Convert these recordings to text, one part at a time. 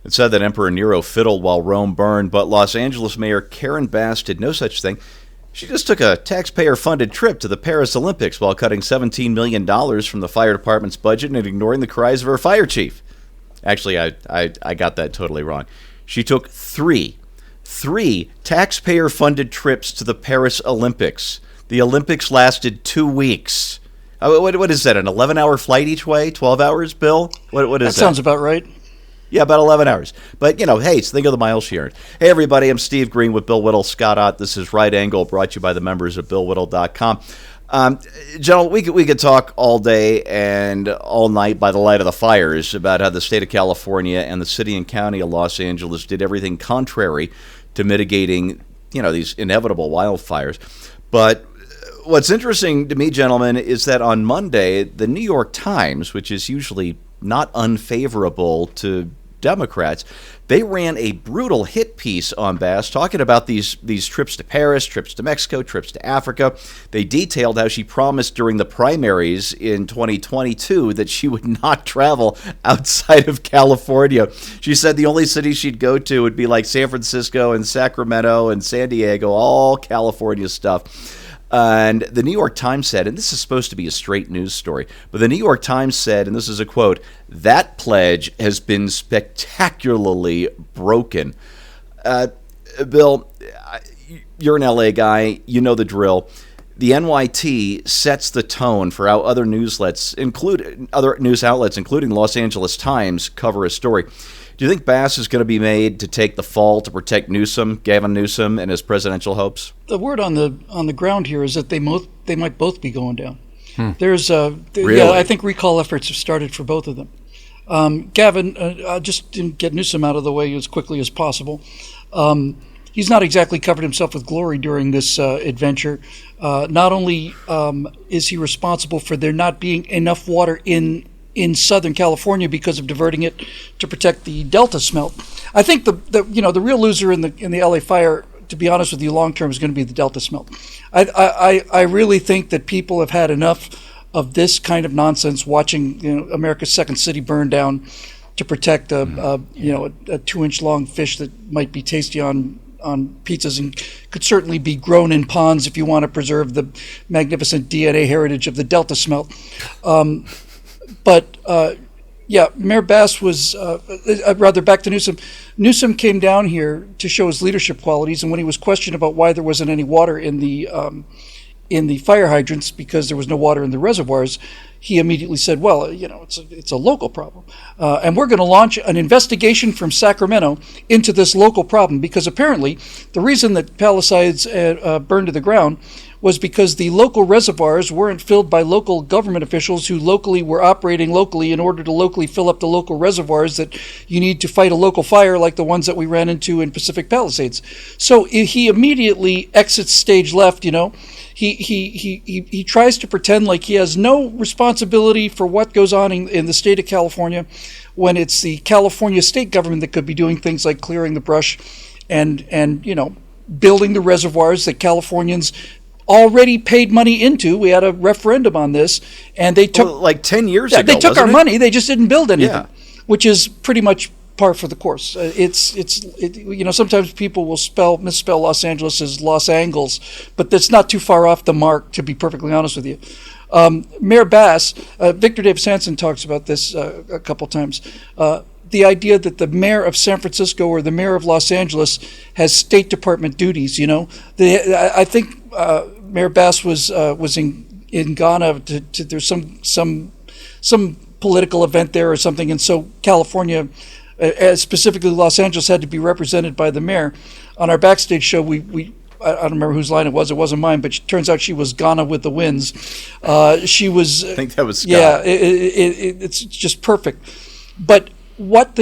It said that Emperor Nero fiddled while Rome burned, but Los Angeles Mayor Karen Bass did no such thing. She just took a taxpayer-funded trip to the Paris Olympics while cutting $17 million from the fire department's budget and ignoring the cries of her fire chief. Actually, I got that totally wrong. She took three taxpayer-funded trips to the Paris Olympics. The Olympics lasted 2 weeks. What is that, an 11-hour flight each way? 12 hours, Bill? What is that? That sounds about right. Yeah, about 11 hours. But, hey, think of the miles she earned. Hey, everybody, I'm Steve Green with Bill Whittle, Scott Ott. This is Right Angle, brought to you by the members of BillWhittle.com. Gentlemen, we could talk all day and all night by the light of the fires about how the state of California and the city and county of Los Angeles did everything contrary to mitigating, these inevitable wildfires. But what's interesting to me, gentlemen, is that on Monday, the New York Times, which is usually not unfavorable to Democrats, they ran a brutal hit piece on Bass talking about these trips to Paris, trips to Mexico, trips to Africa. They detailed how she promised during the primaries in 2022 that she would not travel outside of California. She said the only cities she'd go to would be like San Francisco and Sacramento and San Diego, all California stuff. And the New York Times said, and this is supposed to be a straight news story, but the New York Times said, and this is a quote, "That pledge has been spectacularly broken." Bill, you're an LA guy. You know the drill. The NYT sets the tone for how other news outlets, including Los Angeles Times, cover a story. Do you think Bass is going to be made to take the fall to protect Gavin Newsom, and his presidential hopes? The word on the ground here is that they might both be going down. There's Really? Yeah, I think recall efforts have started for both of them. Gavin, just to get Newsom out of the way as quickly as possible. He's not exactly covered himself with glory during this adventure. Not only is he responsible for there not being enough water in Southern California because of diverting it to protect the Delta smelt. I think the real loser in the LA fire, to be honest with you, long term is going to be the Delta smelt. I really think that people have had enough of this kind of nonsense, watching America's second city burn down to protect a 2-inch long fish that might be tasty on pizzas and could certainly be grown in ponds if you want to preserve the magnificent DNA heritage of the Delta smelt. But Mayor Bass was, back to Newsom. Newsom came down here to show his leadership qualities, and when he was questioned about why there wasn't any water in the fire hydrants because there was no water in the reservoirs, he immediately said, well, it's a local problem. And we're going to launch an investigation from Sacramento into this local problem, because apparently the reason that Palisades burned to the ground was because the local reservoirs weren't filled by local government officials who were operating locally in order to locally fill up the local reservoirs that you need to fight a local fire like the ones that we ran into in Pacific Palisades. So he immediately exits stage left, He tries to pretend like he has no responsibility for what goes on in the state of California, when it's the California state government that could be doing things like clearing the brush and building the reservoirs that Californians already paid money into. We had a referendum on this, and they took like 10 years ago. They took our money. They just didn't build anything, which is pretty much par for the course. Sometimes people will misspell Los Angeles as Los Angles, but that's not too far off the mark, to be perfectly honest with you. Mayor Bass, Victor Davis Hanson talks about this a couple times. The idea that the mayor of San Francisco or the mayor of Los Angeles has State Department duties. I think Mayor Bass was in Ghana. There's some political event there or something, and so California, specifically Los Angeles, had to be represented by the mayor. On our backstage show, I don't remember whose line it was. It wasn't mine, but it turns out she was Ghana with the winds. She was. I think that was Scott. Yeah, it's just perfect. But what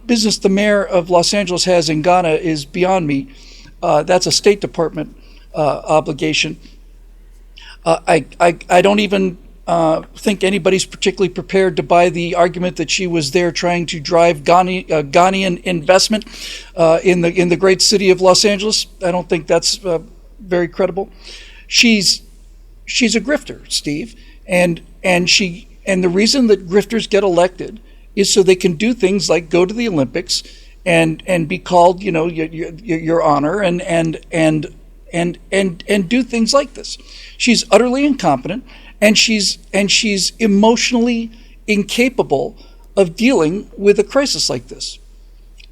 business the mayor of Los Angeles has in Ghana is beyond me. That's a State Department obligation. I don't even think anybody's particularly prepared to buy the argument that she was there trying to drive Ghanaian investment in the great city of Los Angeles. I don't think that's very credible. She's a grifter, Steve, and the reason that grifters get elected is so they can do things like go to the Olympics and be called, your honor, and do things like this. She's utterly incompetent, and she's emotionally incapable of dealing with a crisis like this.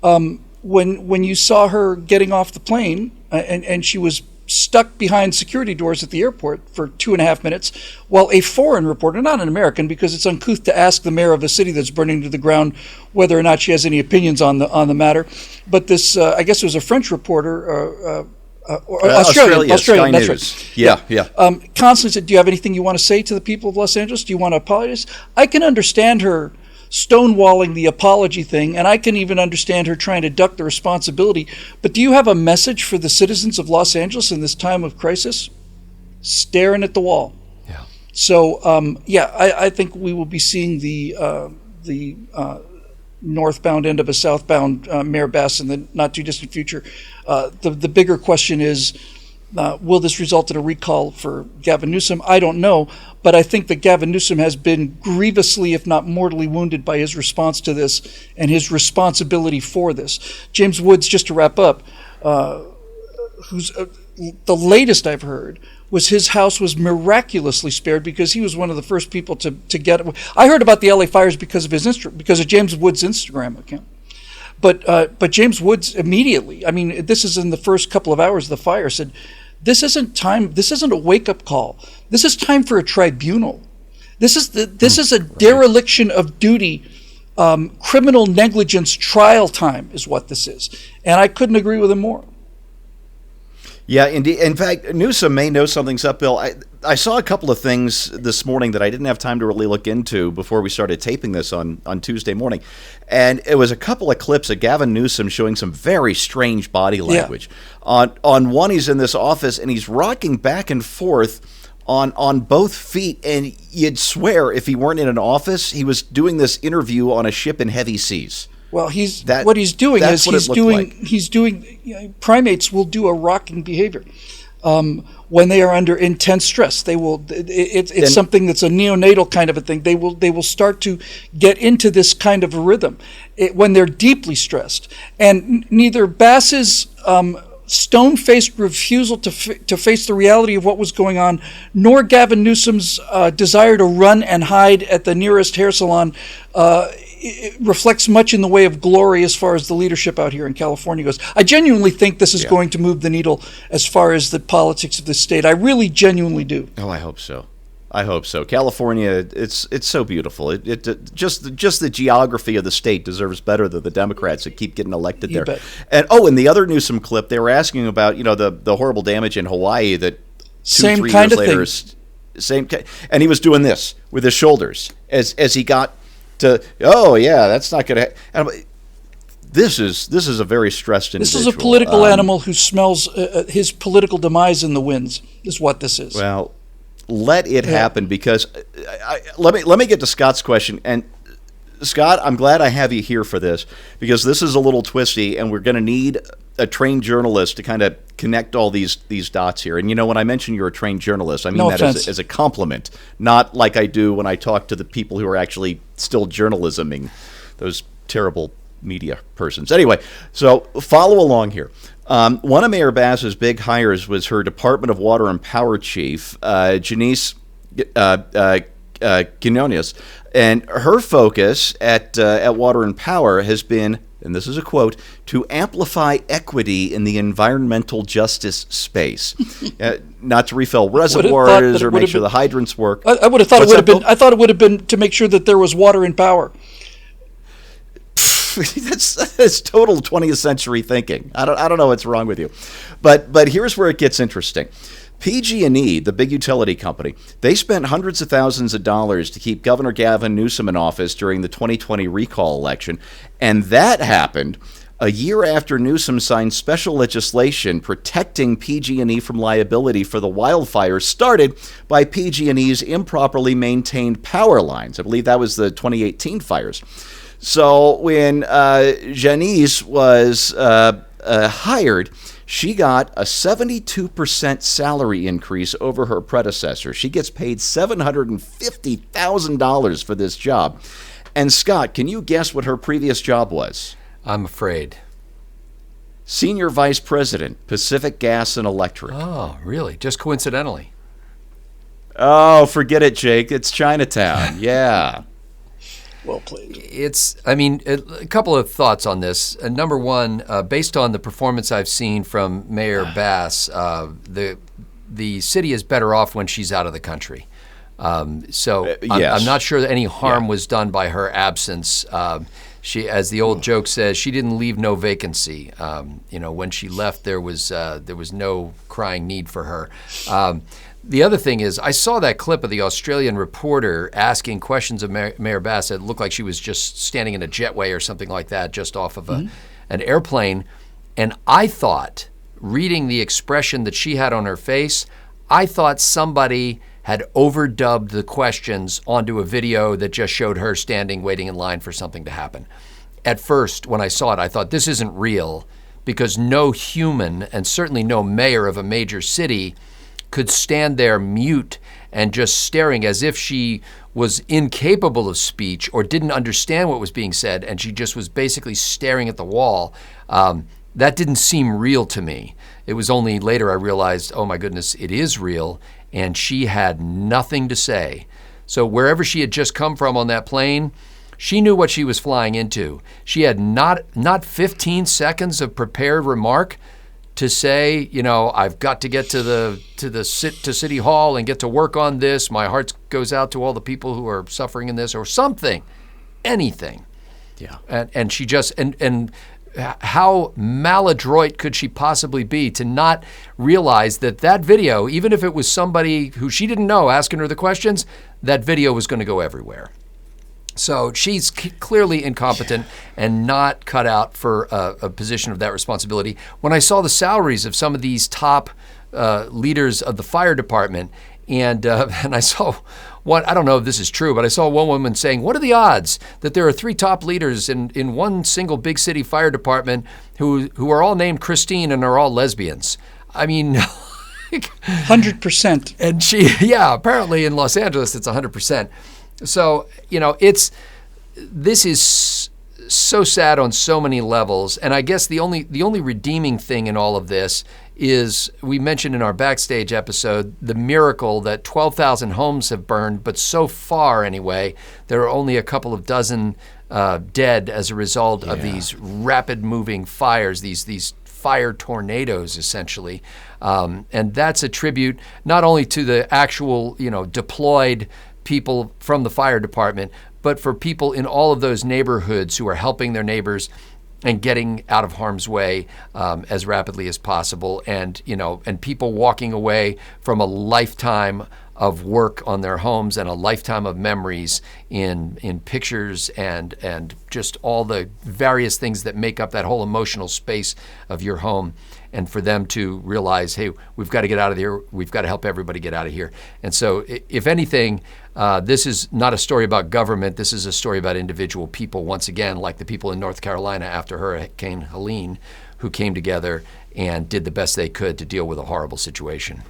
When you saw her getting off the plane, and she was stuck behind security doors at the airport for 2.5 minutes, while a foreign reporter, not an American, because it's uncouth to ask the mayor of a city that's burning to the ground whether or not she has any opinions on the matter, but this, I guess it was a French reporter, Australian, Sky that's News. right. Yeah. Constantly said, do you have anything you want to say to the people of Los Angeles? Do you want to apologize? I can understand her stonewalling the apology thing, and I can even understand her trying to duck the responsibility. But do you have a message for the citizens of Los Angeles in this time of crisis? Staring at the wall. Yeah. So, I think we will be seeing the northbound end of a southbound Mayor Bass in the not too distant future. The bigger question is, will this result in a recall for Gavin Newsom? I don't know, but I think that Gavin Newsom has been grievously, if not mortally, wounded by his response to this and his responsibility for this. James Woods, just to wrap up, who's the latest I've heard was his house was miraculously spared because he was one of the first people to get it. I heard about the LA fires because of James Woods' Instagram account. But James Woods immediately, I mean, this is in the first couple of hours of the fire, said, this isn't a wake-up call. This is time for a tribunal. This is a dereliction of duty, criminal negligence trial time is what this is. And I couldn't agree with him more. Yeah, indeed. In fact, Newsom may know something's up, Bill. I saw a couple of things this morning that I didn't have time to really look into before we started taping this on Tuesday morning. And it was a couple of clips of Gavin Newsom showing some very strange body language. Yeah. On one, he's in this office, and he's rocking back and forth on both feet. And you'd swear if he weren't in an office, he was doing this interview on a ship in heavy seas. Well, primates will do a rocking behavior when they are under intense stress. They will. It's something that's a neonatal kind of a thing. They will start to get into this kind of a rhythm when they're deeply stressed. And neither Bass's stone-faced refusal to face the reality of what was going on, nor Gavin Newsom's desire to run and hide at the nearest hair salon. It reflects much in the way of glory as far as the leadership out here in California goes. I genuinely think this is going to move the needle as far as the politics of the state. I really genuinely do. Oh, I hope so. California, it's so beautiful. It just the geography of the state deserves better than the Democrats that keep getting elected there. Bet. And in the other Newsom clip, they were asking about the horrible damage in Hawaii that 2-3 years later, and he was doing this with his shoulders as he got to, that's not going to. This is a very stressed individual. This is a political animal who smells his political demise in the winds. Is what this is. Well, let it happen, because let me get to Scott's question. And Scott, I'm glad I have you here for this, because this is a little twisty, and we're going to need a trained journalist to kind of connect all these dots here. And when I mention you're a trained journalist, I mean that as a compliment, not like I do when I talk to the people who are actually still journalisming, those terrible media persons. Anyway, so follow along here. One of Mayor Bass's big hires was her Department of Water and Power chief, Janice Quinones, and her focus at Water and Power has been, and this is a quote, to amplify equity in the environmental justice space, not to refill reservoirs or make sure the hydrants work. I would have thought it would have been. I thought it would have been to make sure that there was water in power. That's total 20th century thinking. I don't know what's wrong with you, but here's where it gets interesting. PG&E, the big utility company, they spent hundreds of thousands of dollars to keep Governor Gavin Newsom in office during the 2020 recall election, and that happened a year after Newsom signed special legislation protecting PG&E from liability for the wildfires started by PG&E's improperly maintained power lines. I believe that was the 2018 fires. So when Janice was hired, she got a 72% salary increase over her predecessor. She gets paid $750,000 for this job. And Scott, can you guess what her previous job was? I'm afraid. Senior Vice President, Pacific Gas and Electric. Oh, really? Just coincidentally? Oh, forget it, Jake. It's Chinatown. Yeah. Well played. A couple of thoughts on this. Number one, based on the performance I've seen from Mayor Bass, the city is better off when she's out of the country. Yes. I'm not sure that any harm was done by her absence. She, as the old joke says, she didn't leave no vacancy. When she left, there was no crying need for her. The other thing is, I saw that clip of the Australian reporter asking questions of Mayor Bass. It looked like she was just standing in a jetway or something like that, just off of an airplane. And I thought, reading the expression that she had on her face, I thought somebody had overdubbed the questions onto a video that just showed her standing, waiting in line for something to happen. At first, when I saw it, I thought, this isn't real, because no human, and certainly no mayor of a major city, could stand there mute and just staring as if she was incapable of speech or didn't understand what was being said, and she just was basically staring at the wall. That didn't seem real to me. It was only later I realized, oh my goodness, it is real, and she had nothing to say. So wherever she had just come from on that plane, she knew what she was flying into. She had not 15 seconds of prepared remark to say, I've got to get to City Hall and get to work on this. My heart goes out to all the people who are suffering in this, or something, anything. Yeah. And she just and how maladroit could she possibly be to not realize that video, even if it was somebody who she didn't know asking her the questions, that video was going to go everywhere. So she's clearly incompetent and not cut out for a position of that responsibility. When I saw the salaries of some of these top leaders of the fire department, and I saw one, I don't know if this is true, but I saw one woman saying, what are the odds that there are 3 top leaders in one single big city fire department who are all named Christine and are all lesbians? I mean... 100%. And apparently in Los Angeles it's 100%. So, this is so sad on so many levels. And I guess the only redeeming thing in all of this is, we mentioned in our backstage episode, the miracle that 12,000 homes have burned, but so far anyway, there are only a couple of dozen dead as a result of these rapid moving fires, these fire tornadoes, essentially. And that's a tribute not only to the actual, deployed people from the fire department, but for people in all of those neighborhoods who are helping their neighbors and getting out of harm's way as rapidly as possible, and people walking away from a lifetime of work on their homes and a lifetime of memories in pictures and just all the various things that make up that whole emotional space of your home. And for them to realize, hey, we've got to get out of here. We've got to help everybody get out of here. And so, if anything, this is not a story about government. This is a story about individual people, once again, like the people in North Carolina after Hurricane Helene, who came together and did the best they could to deal with a horrible situation.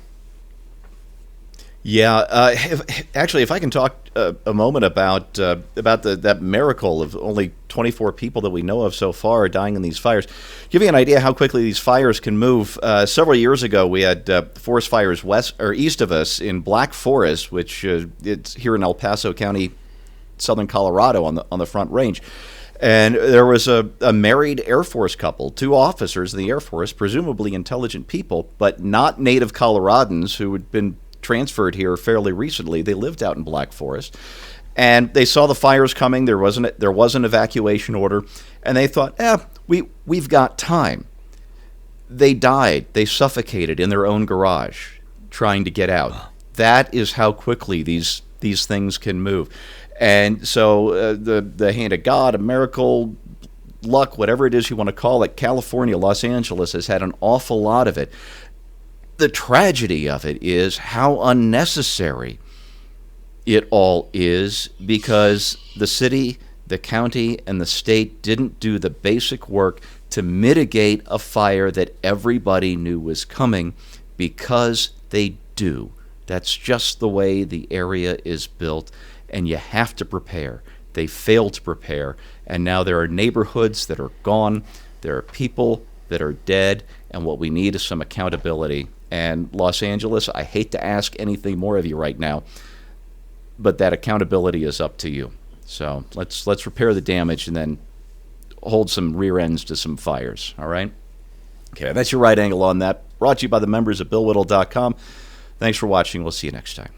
Yeah, if I can talk a moment about that miracle of only 24 people that we know of so far dying in these fires. Give you an idea how quickly these fires can move. Several years ago, we had forest fires west or east of us in Black Forest, which it's here in El Paso County, southern Colorado, on the Front Range. And there was a married Air Force couple, 2 officers in the Air Force, presumably intelligent people, but not native Coloradans who had been transferred here fairly recently. They lived out in Black Forest, and they saw the fires coming. There was an evacuation order, and they thought, we've got time. They died. They suffocated in their own garage trying to get out. That is how quickly these things can move. And so the hand of God, a miracle, luck, whatever it is you want to call it, California, Los Angeles has had an awful lot of it. The tragedy of it is how unnecessary it all is, because the city, the county, and the state didn't do the basic work to mitigate a fire that everybody knew was coming, because they do. That's just the way the area is built, and you have to prepare. They failed to prepare, and now there are neighborhoods that are gone. There are people that are dead, and what we need is some accountability. And Los Angeles, I hate to ask anything more of you right now, but that accountability is up to you. So let's repair the damage and then hold some rear ends to some fires, all right? Okay, that's your right angle on that. Brought to you by the members of BillWhittle.com. Thanks for watching. We'll see you next time.